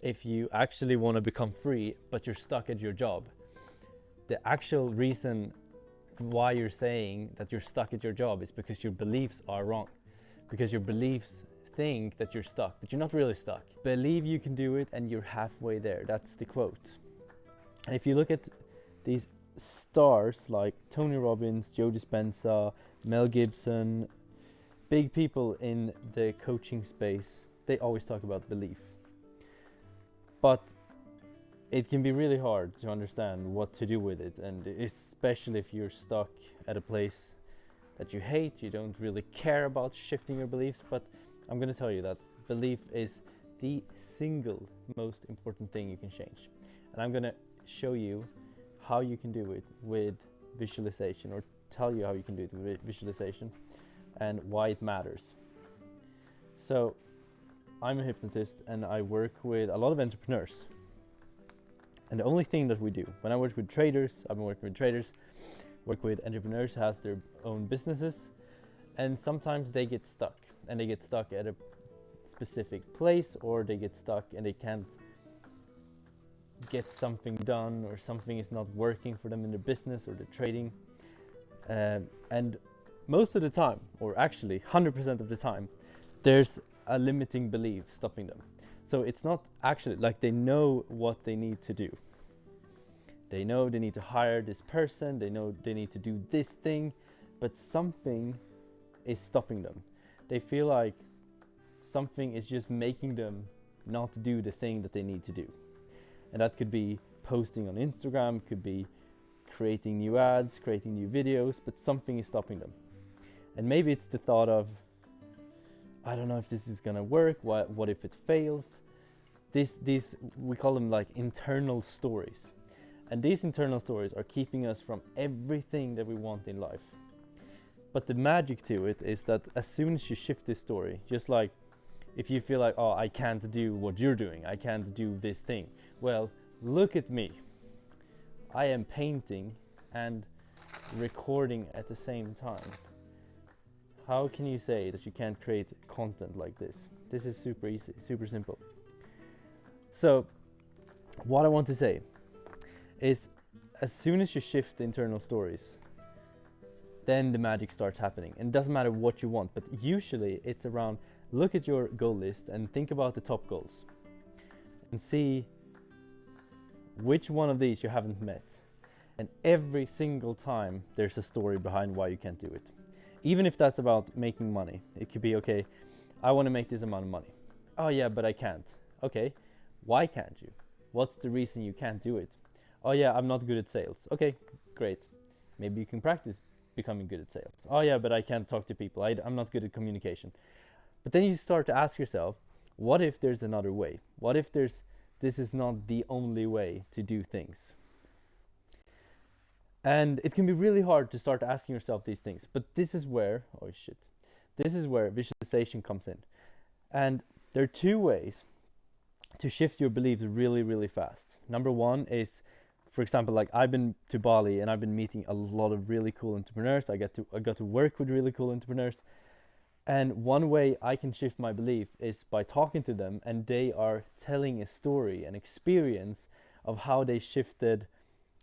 if you actually want to become free, but you're stuck at your job, the actual reason why you're saying that you're stuck at your job is because your beliefs are wrong. Because your beliefs think that you're stuck, but you're not really stuck. Believe you can do it and you're halfway there. That's the quote. And if you look at these stars like Tony Robbins, Joe Dispenza, Mel Gibson, big people in the coaching space, they always talk about belief. But it can be really hard to understand what to do with it, and especially if you're stuck at a place that you hate, you don't really care about shifting your beliefs. But I'm going to tell you that belief is the single most important thing you can change. And I'm going to show you how you can do it with visualization, or tell you how you can do it with visualization and why it matters. So I'm a hypnotist and I work with a lot of entrepreneurs. And the only thing that we do, when I work with traders, I've been working with traders, work with entrepreneurs who has their own businesses, and sometimes they get stuck, and they get stuck at a specific place, or they get stuck and they can't get something done, or something is not working for them in their business or their trading. And most of the time, or actually 100% of the time, there's a limiting belief stopping them. So it's not actually like they know what they need to do. They know they need to hire this person, they know they need to do this thing, but something is stopping them. They feel like something is just making them not do the thing that they need to do. And that could be posting on Instagram, could be creating new ads, creating new videos, but something is stopping them. And maybe it's the thought of, I don't know if this is gonna work, what if it fails? These we call them like internal stories. And these internal stories are keeping us from everything that we want in life. But the magic to it is that as soon as you shift this story, just like if you feel like, oh, I can't do what you're doing, I can't do this thing. Well, look at me. I am painting and recording at the same time. How can you say that you can't create content like this? This is super easy, super simple. So what I want to say is, as soon as you shift the internal stories, then the magic starts happening. And it doesn't matter what you want, but usually it's around, look at your goal list and think about the top goals and see which one of these you haven't met. And every single time there's a story behind why you can't do it. Even if that's about making money, it could be, okay, I want to make this amount of money. Oh yeah, but I can't. Okay, why can't you? What's the reason you can't do it? Oh yeah, I'm not good at sales. Okay, great. Maybe you can practice becoming good at sales. Oh yeah, but I can't talk to people. I'm not good at communication. But then you start to ask yourself, what if there's another way? What if this is not the only way to do things? And it can be really hard to start asking yourself these things. But this is where, this is where visualization comes in. And there are two ways to shift your beliefs really, really fast. Number one is, for example, like I've been to Bali and I've been meeting a lot of really cool entrepreneurs. I got to work with really cool entrepreneurs. And one way I can shift my belief is by talking to them, and they are telling a story, an experience of how they shifted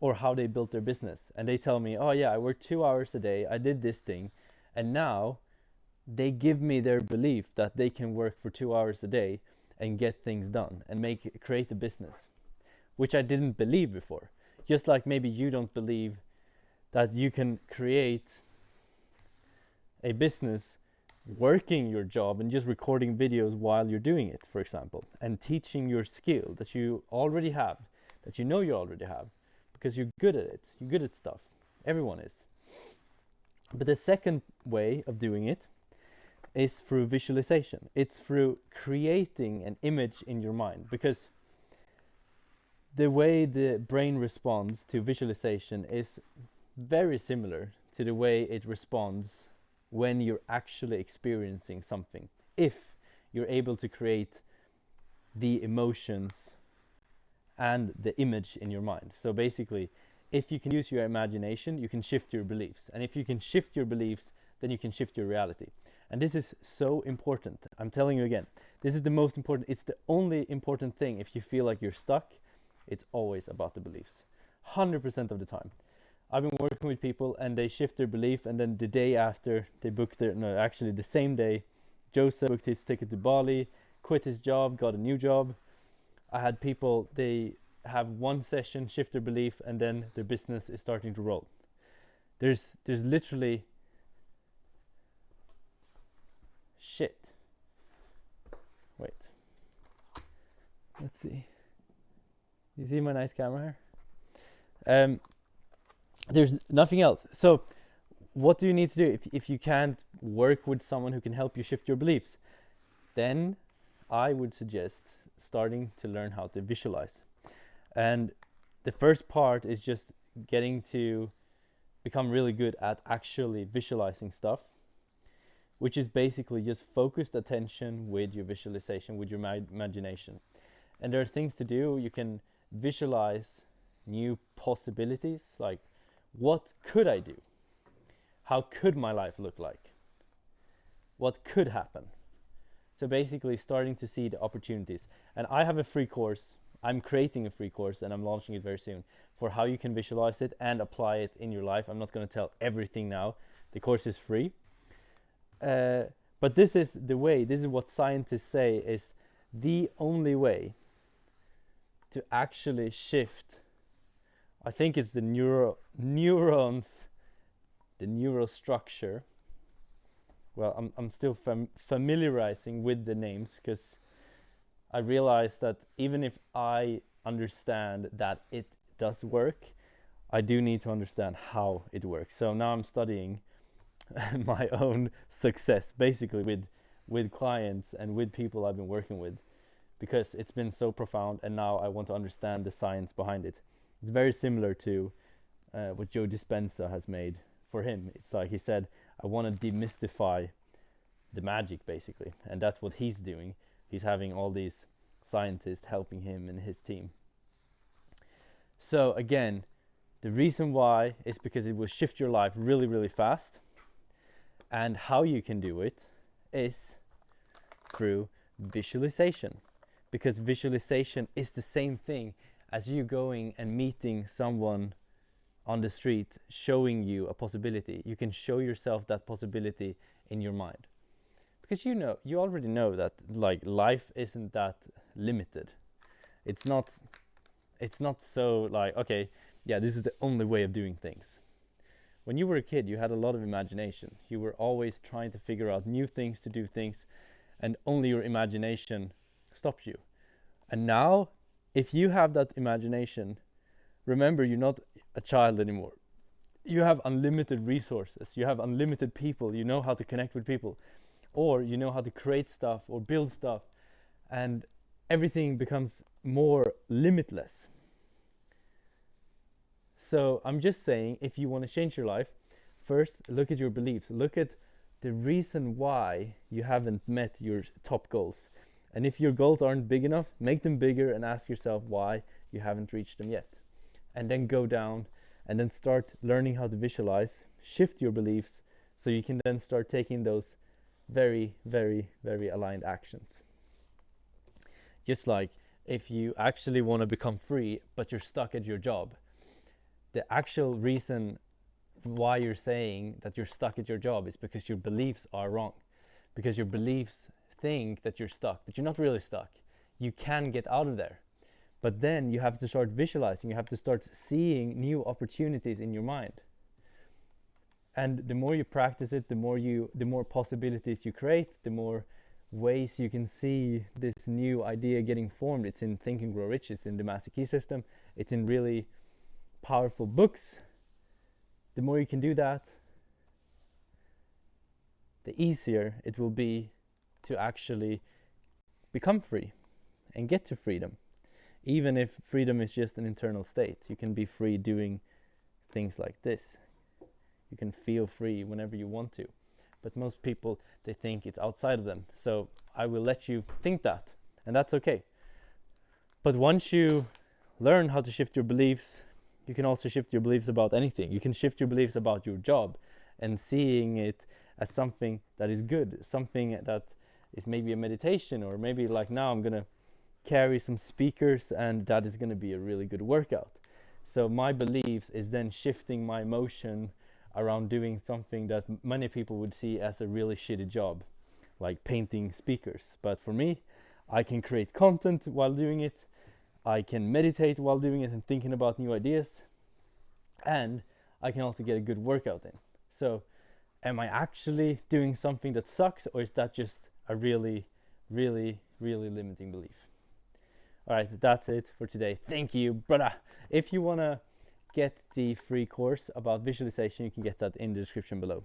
or how they built their business. And they tell me, oh yeah, I worked 2 hours a day, I did this thing, and now they give me their belief that they can work for 2 hours a day and get things done and create a business, which I didn't believe before. Just like maybe you don't believe that you can create a business working your job and just recording videos while you're doing it, for example, and teaching your skill that you already have, that you know you already have, because you're good at it. You're good at stuff. Everyone is. But the second way of doing it is through visualization. It's through creating an image in your mind, because the way the brain responds to visualization is very similar to the way it responds when you're actually experiencing something. If you're able to create the emotions and the image in your mind. So basically, if you can use your imagination, you can shift your beliefs. And if you can shift your beliefs, then you can shift your reality. And this is so important. I'm telling you again, This is the most important. It's the only important thing. If you feel like you're stuck, it's always about the beliefs. 100% of the time. I've been working with people and they shift their belief, and then the day after they booked their, no, actually the same day, Joseph booked his ticket to Bali, quit his job, got a new job. I had people, they have one session, shift their belief, and then their business is starting to roll. There's literally shit. Wait. Let's see. You see my nice camera here? There's nothing else. So what do you need to do if you can't work with someone who can help you shift your beliefs? Then I would suggest starting to learn how to visualize. And the first part is just getting to become really good at actually visualizing stuff, which is basically just focused attention with your visualization, with your imagination. And there are things to do. You can visualize new possibilities, like what could I do? How could my life look like? What could happen? So basically starting to see the opportunities. And I have a free course. I'm creating a free course and I'm launching it very soon for how you can visualize it and apply it in your life. I'm not going to tell everything now. The course is free. But this is the way, this is what scientists say is the only way to actually shift. I think it's the neurons, the neural structure. Well, I'm still familiarizing with the names, because I realize that even if I understand that it does work, I do need to understand how it works. So now I'm studying my own success, basically with clients and with people I've been working with, because it's been so profound, and now I want to understand the science behind it. It's very similar to what Joe Dispenza has made for him. It's like he said, I want to demystify the magic, basically, and that's what he's doing. He's having all these scientists helping him and his team. So again, the reason why is because it will shift your life really, really fast. And how you can do it is through visualization, because visualization is the same thing as you going and meeting someone on the street showing you a possibility. You can show yourself that possibility in your mind, because you already know that like life isn't that limited. It's not so like, okay, yeah, this is the only way of doing things. When you were a kid, you had a lot of imagination. You were always trying to figure out new things to do things, and only your imagination stopped you. And now, if you have that imagination, remember, you're not a child anymore. You have unlimited resources. You have unlimited people. You know how to connect with people, or you know how to create stuff or build stuff, and everything becomes more limitless. So I'm just saying, if you want to change your life, first look at your beliefs. Look at the reason why you haven't met your top goals. And if your goals aren't big enough, make them bigger and ask yourself why you haven't reached them yet. And then go down and then start learning how to visualize, shift your beliefs, so you can then start taking those very, very, very aligned actions. Just like if you actually want to become free, but you're stuck at your job, the actual reason why you're saying that you're stuck at your job is because your beliefs are wrong. Because your beliefs think that you're stuck, but you're not really stuck. You can get out of there. But then you have to start visualizing, you have to start seeing new opportunities in your mind. And the more you practice it, the more possibilities you create, the more ways you can see this new idea getting formed. It's in Think and Grow Rich, it's in the Master Key System, it's in really powerful books. The more you can do that, the easier it will be to actually become free and get to freedom. Even if freedom is just an internal state, you can be free doing things like this. You can feel free whenever you want to. But most people, they think it's outside of them. So I will let you think that, and that's okay. But once you learn how to shift your beliefs, you can also shift your beliefs about anything. You can shift your beliefs about your job and seeing it as something that is good, something that is maybe a meditation, or maybe like now I'm gonna carry some speakers and that is gonna be a really good workout. So my beliefs is then shifting my emotion around doing something that many people would see as a really shitty job, like painting speakers. But for me, I can create content while doing it, I can meditate while doing it and thinking about new ideas, and I can also get a good workout in. So am I actually doing something that sucks, or is that just a really limiting belief? All right, that's it for today. Thank you, brother. If you want to get the free course about visualization, you can get that in the description below.